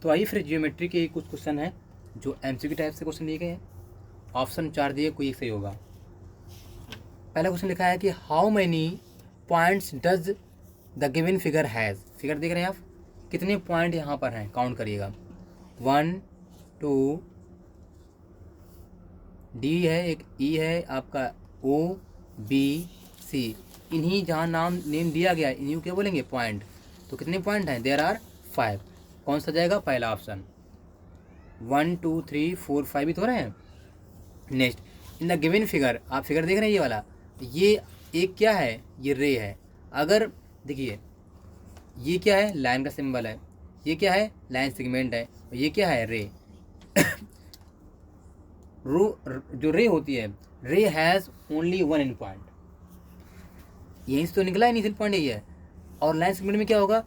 तो आइए फिर जियोमेट्री के कुछ क्वेश्चन हैं जो एमसीक्यू टाइप से क्वेश्चन दिए गए हैं। ऑप्शन 4 दिए, कोई एक सही होगा। पहला क्वेश्चन लिखा है कि how many points does the given figure has. Figure देख रहे हैं आप, कितने पॉइंट यहाँ पर हैं, काउंट करिएगा। 1 2 डी है, एक ई है, आपका ओ बी सी। इन्हीं जहाँ नेम दिया गया है इन्हीं को क्या बोलेंगे, पॉइंट। तो कितने पॉइंट हैं, देयर आर 5। कौन सा जाएगा, पहला ऑप्शन। 1 2 3 4 5 ही तो रहे हैं। Next, in the given figure, आप फिगर देख रहे हैं ये वाला, ये एक क्या है, ये रे है। अगर देखिए ये क्या है, लाइन का सिंबल है, ये क्या है, लाइन सेगमेंट है, और ये क्या है, रे। जो रे होती है, रे has only one in point, यहीं से तो निकला इनिशियल पॉइंट यही है। और लाइन सेगमेंट में क्या होगा,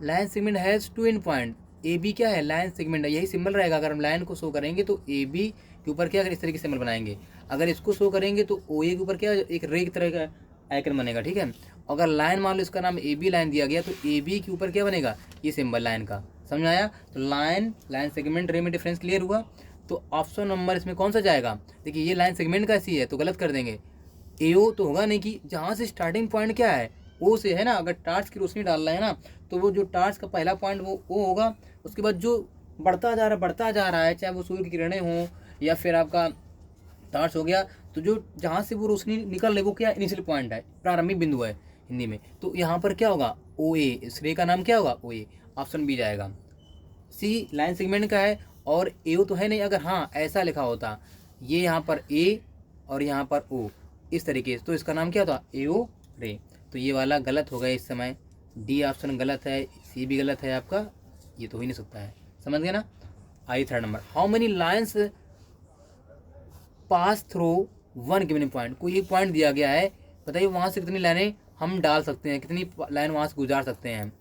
line segment has 2 end point. A B क्या है, लाइन सेगमेंट है, यही सिंबल रहेगा। अगर हम लाइन को शो करेंगे तो ए बी के ऊपर क्या, अगर इस तरीके से सिंबल बनाएंगे, अगर इसको शो करेंगे तो ओ ए के ऊपर क्या, एक रे की तरह का आइकन बनेगा, ठीक है। अगर लाइन मान लो इसका नाम ए बी लाइन दिया गया तो ए बी के ऊपर क्या बनेगा, ये सिंबल लाइन का, समझ में आया। तो लाइन सेगमेंट रे में डिफरेंस क्लियर हुआ। तो ऑप्शन नंबर इसमें कौन सा जाएगा, देखिए ये लाइन सेगमेंट का सी है तो गलत कर देंगे। एओ तो होगा नहीं, कि जहाँ से स्टार्टिंग पॉइंट क्या है, ओ से है ना। अगर टार्च की रोशनी डाल रहा है ना तो वो जो टार्च का पहला पॉइंट वो ओ होगा। उसके बाद जो बढ़ता जा रहा है, चाहे वो सूर्य की किरणें हों या फिर आपका टार्च हो गया, तो जो जहाँ से वो रोशनी निकल रही वो क्या, इनिशियल पॉइंट है, प्रारंभिक बिंदु है हिंदी में। तो यहाँ पर क्या होगा, ओ ए, इस रे का नाम क्या होगा, ओ ए। ऑप्शन बी जाएगा। सी लाइन सेगमेंट का है और एओ तो है नहीं। अगर हाँ ऐसा लिखा होता, ये यहाँ पर ए और यहाँ पर ओ, इस तरीके से, तो इसका नाम क्या होता, एओ रे। तो ये वाला गलत हो गया इस समय, डी ऑप्शन गलत है, सी भी गलत है आपका, ये तो हो ही नहीं सकता है, समझ गए ना। आई third number, how many lines pass through one given point. कोई एक पॉइंट दिया गया है, बताइए वहाँ से कितनी लाइनें हम डाल सकते हैं, कितनी लाइन वहाँ से गुजार सकते हैं।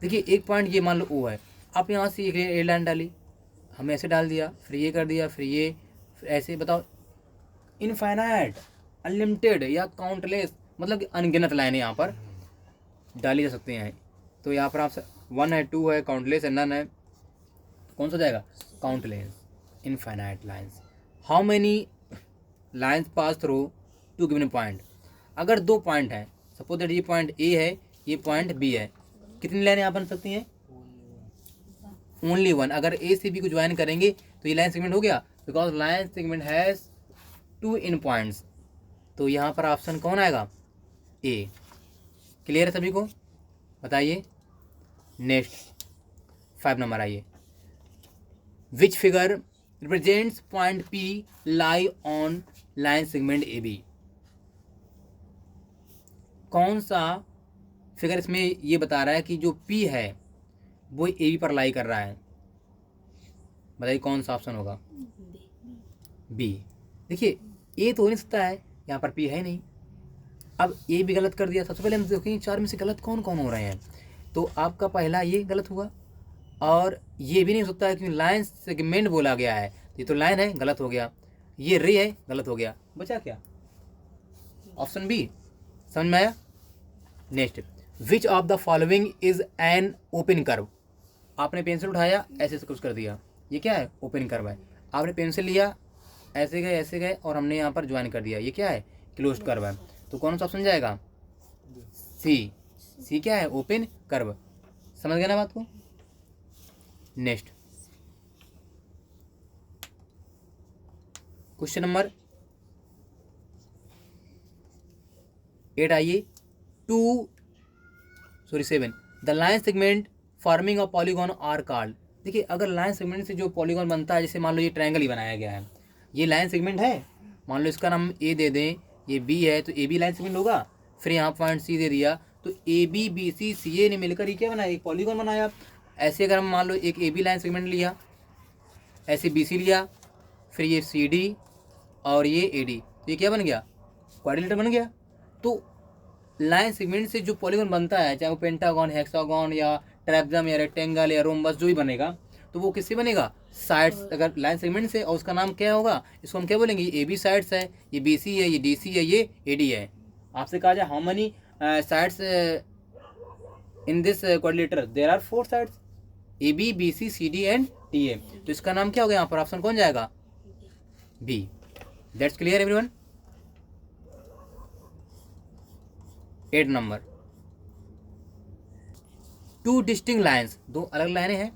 देखिए एक पॉइंट ये मान लो ओ है, आप यहाँ से एक ए लाइन डाली, हमने ऐसे डाल दिया, फिर ये कर दिया, फिर ये, फिर ऐसे, बताओ इनफाइनाइट, अनलिमिटेड या काउंटलेस, मतलब कि अनगिनत लाइनें यहाँ पर डाली जा सकती हैं। तो यहाँ पर आपसे 1 है, 2 है, काउंटलेस है, नन है, कौन सा जाएगा, countless, infinite lines. How many lines pass through 2 given point. अगर 2 पॉइंट हैं, सपोज दैट ये पॉइंट ए है, ये पॉइंट बी है, कितनी लाइनें यहाँ बन सकती हैं, ओनली 1। अगर ए से बी को ज्वाइन करेंगे तो ये लाइन सेगमेंट हो गया, because line segment has 2 in points. तो यहाँ पर ऑप्शन कौन आएगा, ए। क्लियर है सभी को, बताइए। नेक्स्ट 5 नंबर आइए, which figure represents point P lie on line segment A B. कौन सा फिगर इसमें ये बता रहा है कि जो पी है वो ए बी पर लाई कर रहा है, बताइए कौन सा ऑप्शन होगा, बी। देखिए ए तो हो नहीं सकता है, यहाँ पर पी है नहीं। अब ए भी गलत कर दिया। सबसे पहले हम देखेंगे 4 में से गलत कौन कौन हो रहे हैं। तो आपका पहला ये गलत हुआ, और ये भी नहीं हो सकता है क्योंकि लाइन सेगमेंट बोला गया है, ये तो लाइन है, गलत हो गया। ये रे है, गलत हो गया। बचा क्या, ऑप्शन बी, समझ में आया। Next, which of the following is an open curve. आपने पेंसिल उठाया, ऐसे कुछ कर दिया, ये क्या है, ओपन कर्व है। आपने पेंसिल लिया, ऐसे गए और हमने यहाँ पर ज्वाइन कर दिया, ये क्या है, क्लोज्ड कर्व है। तो कौन सा ऑप्शन जाएगा, सी। सी क्या है, ओपन कर्व। समझ गए ना बात को। नेक्स्ट क्वेश्चन नंबर 8 आइए, 7 the line segment forming a polygon are called. देखिए अगर लाइन सेगमेंट से जो पॉलीगॉन बनता है, जैसे मान लो ये ट्रायंगल ही बनाया गया है, ये लाइन सेगमेंट है, मान लो इसका नाम ए दे दें, ये बी है तो ए बी लाइन सेगमेंट होगा। फिर यहाँ पॉइंट सी दे दिया तो A B B C C ए ने मिलकर ये क्या बनाया, एक पॉलीगॉन बनाया। ऐसे अगर हम मान लो एक ए बी लाइन सेगमेंट लिया, ऐसे बी सी लिया, फिर ये सी डी और ये ए डी, तो ये क्या बन गया, क्वाड्रिलेटरल बन गया। तो लाइन सेगमेंट से जो पॉलीगॉन बनता है, चाहे वो पेंटागन, हेक्सागन या ट्रैपेजम या रेक्टेंगल या रोम्बस जो भी बनेगा, तो वो किससे बनेगा, साइड्स। अगर लाइन सेगमेंट से, और उसका नाम क्या होगा, इसको हम क्या बोलेंगे, ये ए बी साइड्स है, ये बी सी है, ये डी सी है, ये ए डी है। आपसे कहा जाए how many sides in this quadrilateral, there are 4 sides. A B B C C D and D A. तो इसका नाम क्या हो गया यहाँ पर, ऑप्शन कौन जाएगा, B. That's clear everyone. 8 number, two distinct lines, दो अलग लाइनें हैं,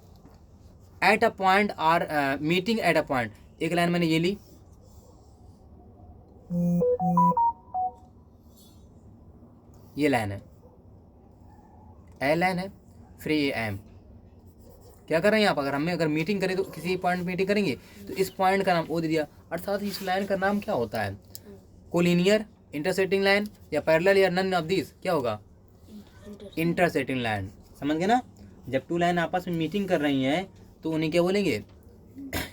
at a point are meeting at a point. एक लाइन मैंने ये ली, ये लाइन है, ए लाइन है, फिर ये एम। क्या कर रहे हैं यहाँ पर, अगर मीटिंग करें तो किसी पॉइंट मीटिंग करेंगे तो इस पॉइंट का नाम ओ दे दिया, अर्थात इस लाइन का नाम क्या होता है, कोलिनियर, इंटरसेक्टिंग लाइन या पैरेलल या नन ऑफ दिस, क्या होगा, इंटरसेक्टिंग लाइन। समझ गए ना, जब टू लाइन आपस में मीटिंग कर रही हैं तो उन्हें क्या बोलेंगे,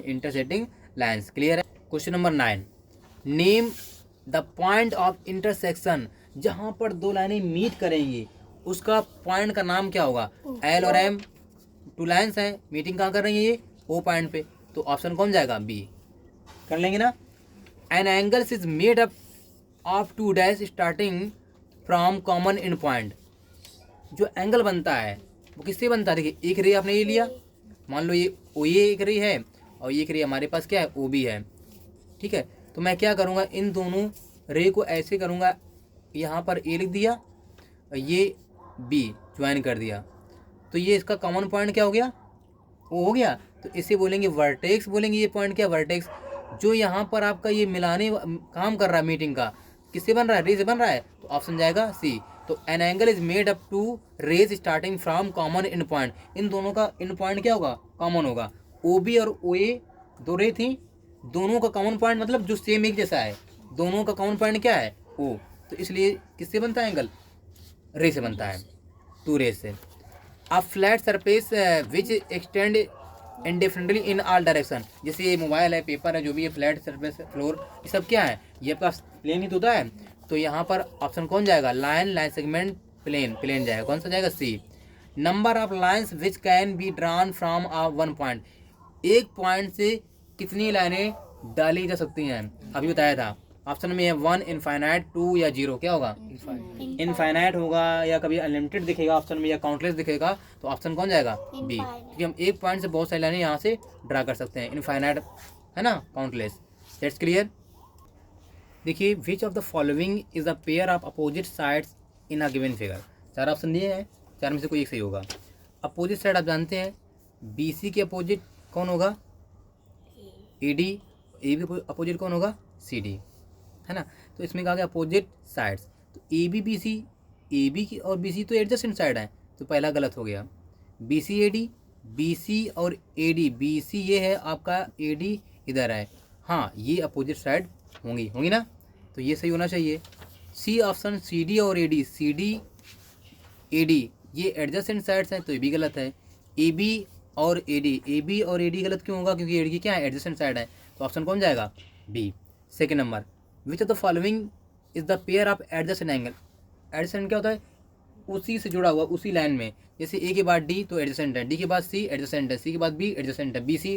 इंटरसेक्टिंग लाइन्स। क्लियर है। Question number 9, name the point of intersection, जहाँ पर दो लाइनें मीट करेंगी उसका पॉइंट का नाम क्या होगा, एल और एम, टू लाइन्स हैं, मीटिंग कहाँ कर रही है ये, ओ पॉइंट पे, तो ऑप्शन कौन जाएगा, बी। कर लेंगे ना। An angles is made up of two dash starting from common end point, जो एंगल बनता है वो किससे बनता है, देखिए एक रे आपने ये लिया, मान लो ये ओ, ये एक रे है और ये एक रे हमारे पास क्या है, ओ बी है, ठीक है। तो मैं क्या करूँगा, इन दोनों रे को ऐसे करूँगा, यहाँ पर ए लिख दिया और ये बी ज्वाइन कर दिया, तो ये इसका कॉमन पॉइंट क्या हो गया, ओ हो गया। तो इसे बोलेंगे वर्टेक्स, बोलेंगे ये पॉइंट क्या, वर्टेक्स। जो यहाँ पर आपका ये मिलाने काम कर रहा है मीटिंग का, किससे बन रहा है, रे से बन रहा है, तो ऑप्शन जाएगा सी। तो an angle is made up two rays starting from common end point, इन दोनों का इन पॉइंट क्या होगा, कॉमन होगा। ओ बी और ओ ए दो रे थी, दोनों का कॉमन पॉइंट मतलब जो सेम एक जैसा है, दोनों का कॉमन पॉइंट क्या है, ओ। तो इसलिए किससे बनता है एंगल, रे से बनता है, टू रेज से। A flat surface which extend इंडेफिनिटली in all direction, जैसे ये मोबाइल है, पेपर है, जो भी है, फ्लैट सरफेस, फ्लोर, ये सब क्या है, ये आपका प्लेन ही तो होता है। तो यहाँ पर ऑप्शन कौन जाएगा, line, line segment, plane, plane जाएगा, कौन सा जाएगा, C. Number of lines which can be drawn from a one point, एक पॉइंट से कितनी लाइनें डाली जा सकती हैं, अभी बताया था। ऑप्शन में है 1 इनफाइनाइट, 2 या 0, क्या होगा, इनफाइनाइट होगा, या कभी अनलिमिटेड दिखेगा ऑप्शन में, या काउंटलेस दिखेगा, तो ऑप्शन कौन जाएगा, बी, क्योंकि हम एक पॉइंट से बहुत सारी लाइनें यहाँ से ड्रा कर सकते हैं, इनफाइनाइट है ना, काउंटलेस। That's clear. देखिए, which of the following is a pair of opposite sides in a given figure, 4 option दिए हैं, 4 में से कोई एक सही होगा। अपोजिट साइड आप जानते हैं, बी सी के अपोजिट कौन होगा, A D, A B opposite कौन होगा, सी डी, है ना। तो इसमें कहा गया अपोजिट साइड्स, तो A B B C, A B की और बी सी तो एडजस्टेंट साइड है, तो पहला गलत हो गया। B C A D, B C और ए डी, बी सी ये है आपका, ए डी इधर है, हाँ ये अपोजिट साइड होंगी, होंगी ना, तो ये सही होना चाहिए। सी ऑप्शन, सी डी और A D, C D A D ये एडजस्टेंट साइड्स हैं, तो ये भी गलत है। ए बी और ए डी, ए बी और ए डी गलत क्यों होगा, क्योंकि ए डी क्या है, एडजस्टेंट साइड है, तो ऑप्शन कौन जाएगा, B. Second number, which of the following is the pair of adjacent angle, adjacent क्या होता है, उसी से जुड़ा हुआ, उसी लाइन में, जैसे ए के बाद डी तो एडजस्टेंट है, डी के बाद सी एडजस्टेंट है, सी के बाद बी एडजस्टेंट है, B C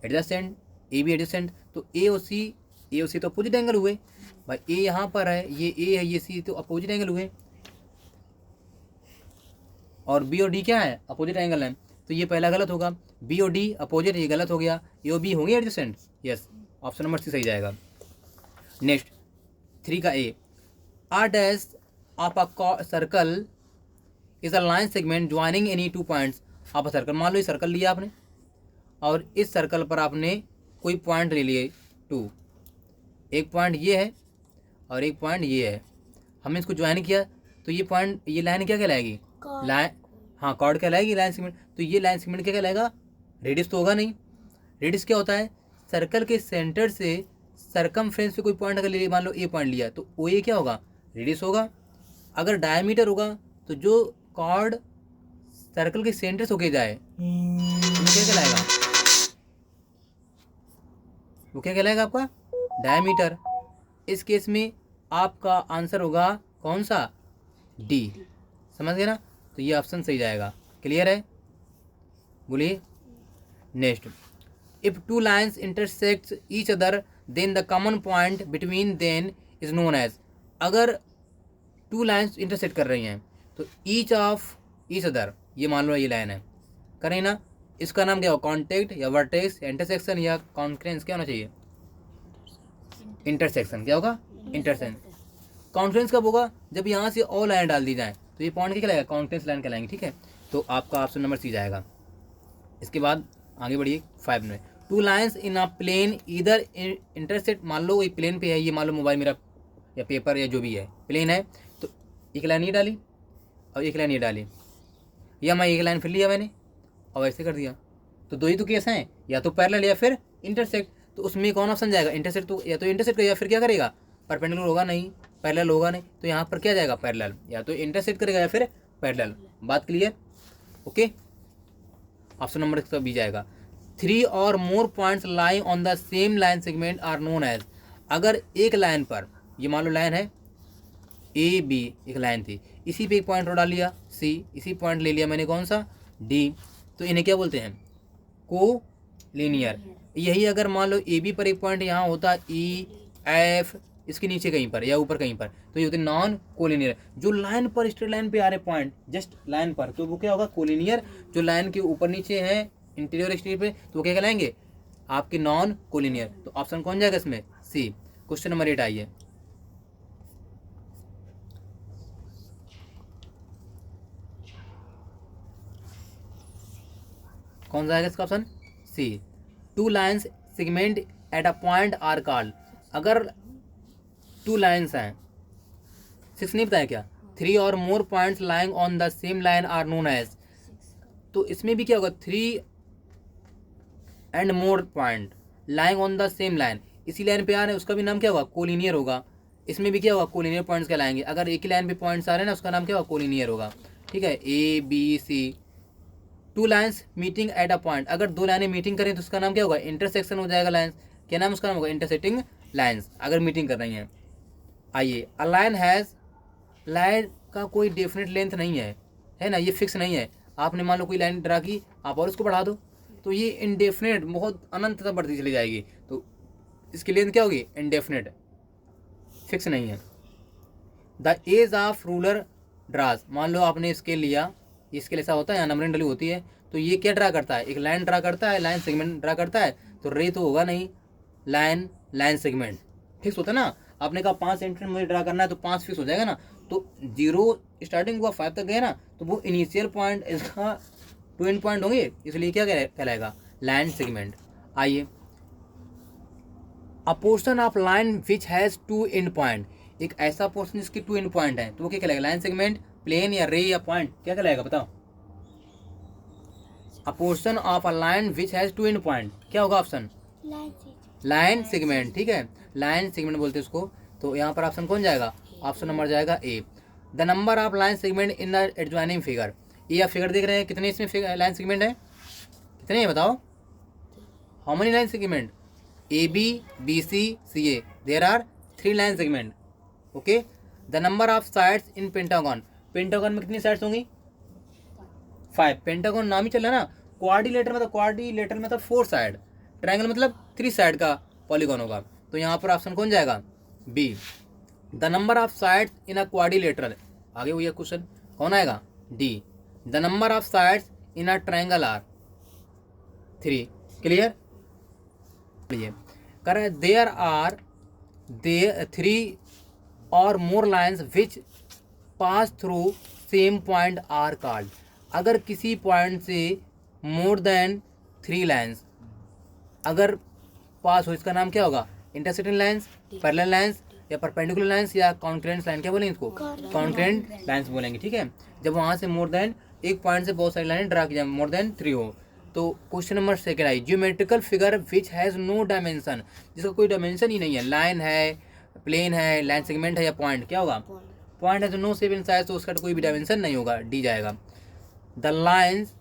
adjacent, A B adjacent, तो ए और सी, ए और सी तो अपोजिट एंगल हुए भाई, ए यहाँ पर है, ये ए है, ये सी, तो अपोजिट एंगल हुए, और बी और डी क्या है, अपोजिट एंगल है, तो ये पहला गलत होगा, बी और डी अपोजिट, ये गलत हो गया, ए और बी होंगे adjacent, yes, option number C सही जाएगा। नेक्स्ट 3 का A, R dash of a circle is a line segment joining any 2 points of a circle, मान लो ये सर्कल लिया आपने और इस सर्कल पर आपने कोई पॉइंट ले लिए 2, एक पॉइंट ये है और एक पॉइंट ये है, हमने इसको ज्वाइन किया, तो ये पॉइंट, ये लाइन क्या कहलाएगी, लाइन, हाँ कॉर्ड कहलाएगी, लाइन सेगमेंट। तो ये लाइन सेगमेंट क्या कहलाएगा, रेडियस तो होगा नहीं, रेडियस क्या होता है, सर्कल के सेंटर से सरकमफ्रेंस पे कोई पॉइंट अगर ले लिया, मान लो ए पॉइंट लिया, तो ओ ए क्या होगा, रेडियस होगा। अगर डायमीटर होगा तो जो कॉर्ड सर्कल के सेंटर से होके जाए तो क्या कहलाएगा, वो क्या कहलाएगा आपका, डायमीटर। इस केस में आपका आंसर होगा कौन सा, डी, समझ गए ना, तो ये ऑप्शन सही जाएगा। क्लियर है, बोलिए। Next, if 2 lines intersect each other then the common point between them is known as, अगर 2 लाइन्स इंटरसेक्ट कर रही हैं तो ईच ऑफ ईच अदर, ये मान लो ये लाइन है, करें ना, इसका नाम क्या हो, कॉन्टेक्ट या वर्टेक्स या इंटरसेक्शन या कॉन्फ्रेंस, क्या होना चाहिए, इंटरसेक्शन। क्या होगा, इंटरसेक्शन। कॉन्फ्रेंस कब होगा, जब यहाँ से और लाइन डाल दी जाए तो ये पॉइंट क्या कहलाएगा, कॉन्फ्रेंस लाइन कहलाएंगे। ठीक है, तो आपका ऑप्शन नंबर सी जाएगा। इसके बाद आगे बढ़िए 5 में, two lines in a plane इधर इंटरसेक्ट। मान लो ये प्लेन पे है, ये मान लो मोबाइल मेरा या पेपर या जो भी है प्लेन है, तो एक लाइन ये डाली और एक लाइन ये डाली, या मैं एक लाइन फिर लिया मैंने और ऐसे कर दिया, तो दो ही तो केस हैं, या तो पैरेलल या फिर इंटरसेक्ट। तो उसमें कौन ऑप्शन जाएगा, इंटरसेक्ट। तो या तो इंटरसेक्ट करेगा या फिर क्या करेगा, परपेंडिकुलर होगा नहीं, पैरेलल होगा नहीं, तो यहाँ पर क्या जाएगा, पैरेलल। या तो इंटरसेक्ट करेगा या फिर पैरेलल। बात क्लियर, ओके। ऑप्शन नंबर इसका बी जाएगा। 3 और more points lying on the same line segment are known as. अगर एक लाइन पर, ये मान लो लाइन है ए बी, एक लाइन थी, इसी पे एक पॉइंट और डाल लिया सी, इसी पॉइंट ले लिया मैंने कौन सा, डी, तो इन्हें क्या बोलते हैं, को लीनियर। यही अगर मान लो ए बी पर एक पॉइंट यहाँ होता, ई एफ इसके नीचे कहीं पर या ऊपर कहीं पर, तो ये होते नॉन कोलिनियर। जो लाइन पर, स्ट्रेट लाइन पे आ रहे पॉइंट जस्ट लाइन पर, तो वो क्या होगा, कोलिनियर। जो लाइन के ऊपर नीचे है इंटीरियर एक्सटीरियर पे, तो वो क्या कहलाएंगे, आपके नॉन कोलिनियर। तो ऑप्शन कौन जाएगा इसमें, सी। क्वेश्चन नंबर 8 आइए। कौन सा आएगा इसका option, C. Two lines segment at a point are called. अगर टू लाइन्स हैं, 6 नहीं बताया क्या, 3 और more points lying on the same line are known as. तो इसमें भी क्या होगा, 3 and more point lying on the same line, इसी लाइन पे आ रहे हैं, उसका भी नाम क्या होगा, कोलिनियर होगा। इसमें भी क्या होगा, कोलिनियर पॉइंट्स कहलाएंगे। अगर एक ही लाइन पे पॉइंट्स आ रहे हैं ना, उसका नाम क्या होगा, कोलिनियर होगा। ठीक है, A B C. Two lines meeting at a point, अगर दो लाइनें मीटिंग करें तो उसका नाम क्या होगा, इंटरसेक्शन हो जाएगा लाइन्स। क्या नाम उसका नाम होगा, इंटरसेक्टिंग लाइन्स, अगर मीटिंग कर रही हैं। आइए, अ लाइन हैज़, लाइन का कोई डेफिनेट लेंथ नहीं है ना, ये फिक्स नहीं है। आपने मान लो कोई लाइन ड्रा की, आप और उसको बढ़ा दो, तो ये इनडेफिनेट, बहुत अनंत तक बढ़ती चली जाएगी, तो इसकी लेंथ क्या होगी, इनडेफिनेट, फिक्स नहीं है। The edge of ruler draws, मान लो आपने स्केल लिया, ये स्केल ऐसा होता है, यहाँ नंबरिंग डली होती है, तो ये क्या ड्रा करता है, एक लाइन ड्रा करता है, लाइन सेगमेंट ड्रा करता है, तो रे तो होगा नहीं, लाइन सेगमेंट फिक्स होता है ना। आपने कहा 5 सेंटीमीटर मुझे ड्रा करना है, तो 5 फिक्स हो जाएगा ना, तो 0 स्टार्टिंग हुआ 5 तक गए ना, तो वो इनिशियल पॉइंट इसका 2 एंड पॉइंट होंगे, इसलिए क्या कहलाएगा, लाइन सेगमेंट। आइए, अ portion of line which has 2 and point, एक ऐसा पोर्शन जिसकी 2 एंड पॉइंट है, तो वो क्या कहलाएगा, लाइन सेगमेंट, प्लेन या रे या पॉइंट, क्या कहलाएगा बताओ। अ portion of a line which has 2 and point, क्या होगा ऑप्शन, लाइन सेगमेंट। ठीक है, लाइन सेगमेंट बोलते हैं उसको। तो यहाँ पर ऑप्शन कौन जाएगा, ऑप्शन नंबर जाएगा A. The number of line segment in the adjoining figure, ये आप फिगर देख रहे हैं, कितने इसमें लाइन सेगमेंट है, कितने हैं बताओ, how many line segment, A B B C C A, there are 3 line segment, okay. The number of sides in pentagon, pentagon में कितनी साइड्स होंगी, 5। पेंटागन नाम ही चला ना, क्वाड्रिलेटर मतलब 4 साइड, ट्रायंगल मतलब 3 साइड का पॉलीगॉन होगा, तो यहाँ पर ऑप्शन कौन जाएगा, B. The number of sides in a quadrilateral, आगे हुई है क्वेश्चन, कौन आएगा, D. The number of sides in a triangle are 3, clear. कर देयर आर 3 और more lines which pass through same point are called. अगर किसी पॉइंट से मोर देन 3 लाइन्स अगर पास हो, इसका नाम क्या होगा, इंटरसेक्टिंग लाइन्स, पैरेलल लाइन्स या परपेंडिकुलर लाइन्स या कॉन्करेंट लाइन, क्या बोलेंगे इसको, कॉन्करेंट लाइन्स बोलेंगे। ठीक है, जब वहाँ से मोर देन एक पॉइंट से बहुत सारी लाइनें ड्रा की जाए, मोर देन 3 हो। तो क्वेश्चन नंबर 2 आई, geometrical figure which has no dimension, जिसका कोई डायमेंशन ही नहीं है, लाइन है, प्लेन है, लाइन सेगमेंट है या पॉइंट, क्या होगा, पॉइंट है, तो नो शेप इन साइज, तो उसका कोई भी डायमेंशन नहीं होगा, डी जाएगा। The lines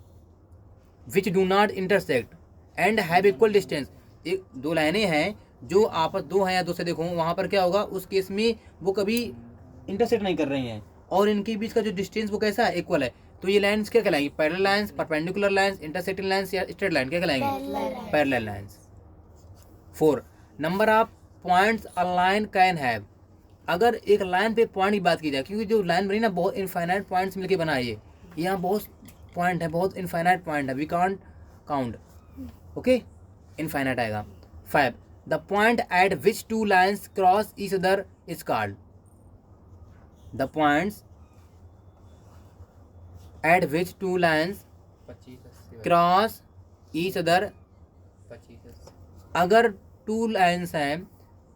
which do not intersect and have equal distance, एक 2 लाइनें हैं जो आपस 2 हैं या 2 से देखो, वहाँ पर क्या होगा, उस केस में वो कभी इंटरसेक्ट नहीं कर रही हैं, और इनके बीच का जो डिस्टेंस वो कैसा है, इक्वल है, तो ये लाइन्स क्या कहलाएंगी, parallel lines, perpendicular lines, intersecting lines या स्ट्रेट लाइन, क्या कहलाएंगे, parallel lines. 4, number of points a line can have, अगर एक लाइन पे पॉइंट की बात की जाए, क्योंकि जो लाइन बनी ना बहुत इनफाइनाइट पॉइंट्स मिलके बना है, ये यहाँ बहुत पॉइंट है, बहुत इनफाइनाइट पॉइंट है, we can't count, okay, infinite आएगा। 5 the point at which two lines cross each other is called, the points at which two lines cross each other, अगर टू लाइन्स हैं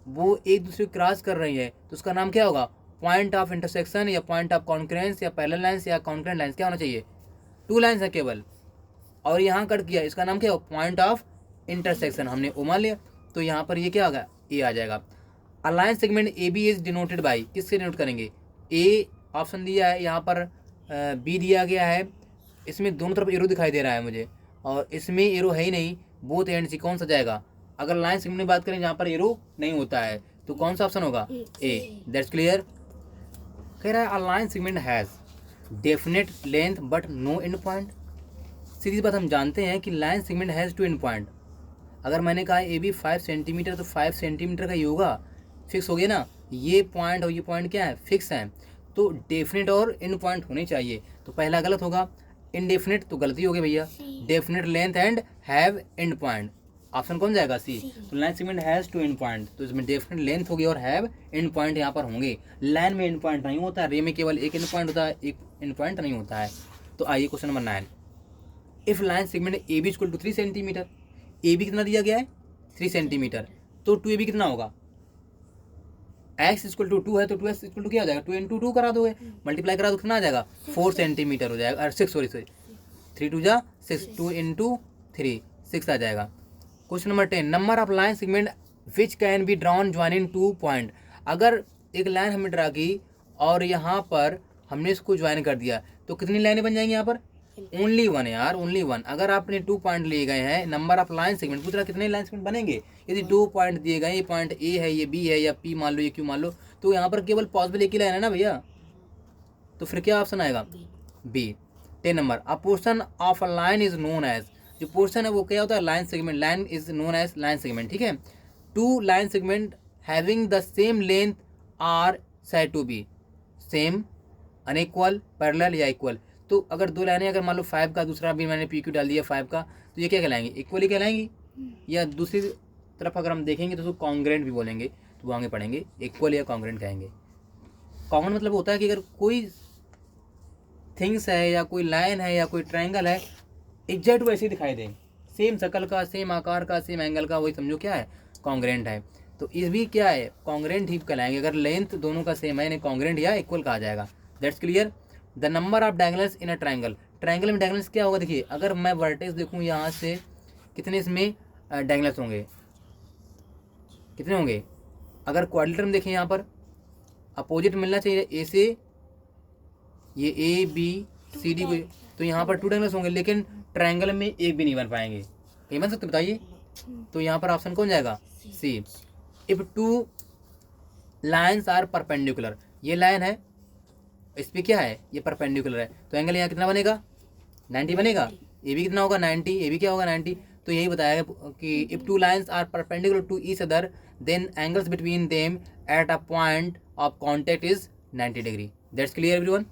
वो एक दूसरे को क्रॉस कर रही है तो उसका नाम क्या होगा, पॉइंट ऑफ इंटरसेक्शन या पॉइंट ऑफ कॉन्करेंस या पैरेलल लाइन्स या कॉन्करेंट लाइन्स, क्या होना चाहिए, टू लाइन्स है केवल, और यहाँ कट किया, इसका नाम क्या होगा, पॉइंट ऑफ इंटरसेक्शन, हमने ओ मान लिया, तो यहाँ पर ये क्या होगा, ए आ जाएगा। A line segment A B is denoted by, किससे डिनोट करेंगे, ए ऑप्शन दिया है, यहाँ पर बी दिया गया है, इसमें दोनों तरफ एरो दिखाई दे रहा है मुझे, और इसमें एरो है ही नहीं, बोथ एंड सी, कौन सा जाएगा, अगर लाइन सेगमेंट की बात करें जहाँ पर एरो नहीं होता है तो कौन सा ऑप्शन होगा, ए, दैट्स क्लियर। कह रहा है a line segment has definite length but no end point, सीधी बात हम जानते हैं कि line segment has two end point, अगर मैंने कहा ए बी 5 सेंटीमीटर तो 5 सेंटीमीटर का ही होगा, फिक्स हो गया ना, ये पॉइंट और ये पॉइंट क्या है, फिक्स है, तो डेफिनेट और एंड पॉइंट होने चाहिए, तो पहला गलत होगा, इनडेफिनेट तो गलती हो गई भैया, definite length and have end point, option कौन जाएगा, सी। तो line segment has two end point, तो इसमें डेफिनेट लेंथ होगी और हैव एंड पॉइंट यहाँ पर होंगे, लाइन में एंड पॉइंट नहीं होता है, रे में केवल एक एंड पॉइंट होता है, एक एंड पॉइंट नहीं होता है। तो आइए question number 9, if line segment A B equal to 3 centimetre, A B कितना दिया गया है 3 सेंटीमीटर, तो 2 ए बी कितना होगा, x इक्वल टू 2 है तो 2x इक्वल टू क्या हो जाएगा, 2 इंटू 2 करा दोगे, मल्टीप्लाई करा दो कितना आ जाएगा, 4 सेंटीमीटर हो जाएगा, 6 सॉरी 3 2 जा 6, 2 इंटू 3 6 आ जाएगा। Question number 10, number of line segment which can be drawn joining 2 point, अगर एक लाइन हमने ड्रा की और यहाँ पर हमने इसको ज्वाइन कर दिया तो कितनी लाइनें बन जाएंगी यहाँ पर, ओनली 1 यार, ओनली 1। अगर आपने 2 पॉइंट लिए गए हैं, नंबर ऑफ लाइन सेगमेंट पूछ रहा कितने लाइन सेगमेंट बनेंगे, यदि 2 पॉइंट दिए गए, ये पॉइंट ए है, ये बी है, या पी मान लो, ये क्यू मान लो, तो यहाँ पर केवल पॉसिबल एक ही लाइन है ना भैया, तो फिर क्या ऑप्शन आएगा, B. 10 number, a portion of a line is known as, जो पोर्शन है वो क्या होता है, line segment, line is known as line segment, ठीक है। 2 line segment having the same length are said to be same, unequal, parallel या equal, तो अगर 2 लाइनें, अगर मान लो 5 का, दूसरा भी मैंने पी क्यू डाल दिया 5 का, तो ये क्या कहलाएंगे, इक्वली कहलाएंगी, या दूसरी तरफ अगर हम देखेंगे तो उसको कॉन्ग्रेंट भी बोलेंगे, तो वो आगे पढ़ेंगे, इक्वल या कॉन्ग्रेंट कहेंगे। कॉन्ग्रेंट मतलब होता है कि अगर कोई थिंग्स है या कोई लाइन है या कोई ट्रायंगल है एग्जैक्ट वैसे ही दिखाई दे, सेम शक्ल का, सेम आकार का, सेम एंगल का, वही समझो क्या है, कॉन्ग्रेंट है, तो इस भी क्या है, कॉन्ग्रेंट ही कहलाएंगे, अगर लेंथ दोनों का सेम है, कॉन्ग्रेंट या इक्वल कहा जाएगा, that's clear. The number of diagonals in a triangle, triangle में डायगोनल्स क्या होगा, देखिए अगर मैं वर्टेक्स देखूँ यहाँ से, कितने इसमें डायगोनल्स होंगे, कितने होंगे, अगर क्वाड्रिलेटरल में देखें यहाँ पर अपोजिट मिलना चाहिए ए से, ये ए बी सी डी, तो यहाँ पर 2 डायगोनल्स होंगे, लेकिन ट्रायंगल में एक भी नहीं बन पाएंगे, ये बन सकते बताइए, तो यहाँ पर ऑप्शन कौन जाएगा, सी। इफ 2 लाइन्स आर परपेंडिकुलर, ये लाइन है, इस पर क्या है, ये परपेंडिकुलर है, तो एंगल यहाँ कितना बनेगा, 90 बनेगा, ए भी कितना होगा 90, ए भी क्या होगा 90, तो यही बताया कि if 2 lines are perpendicular to each other then angles between them at a point of contact is 90 degree, that's clear everyone.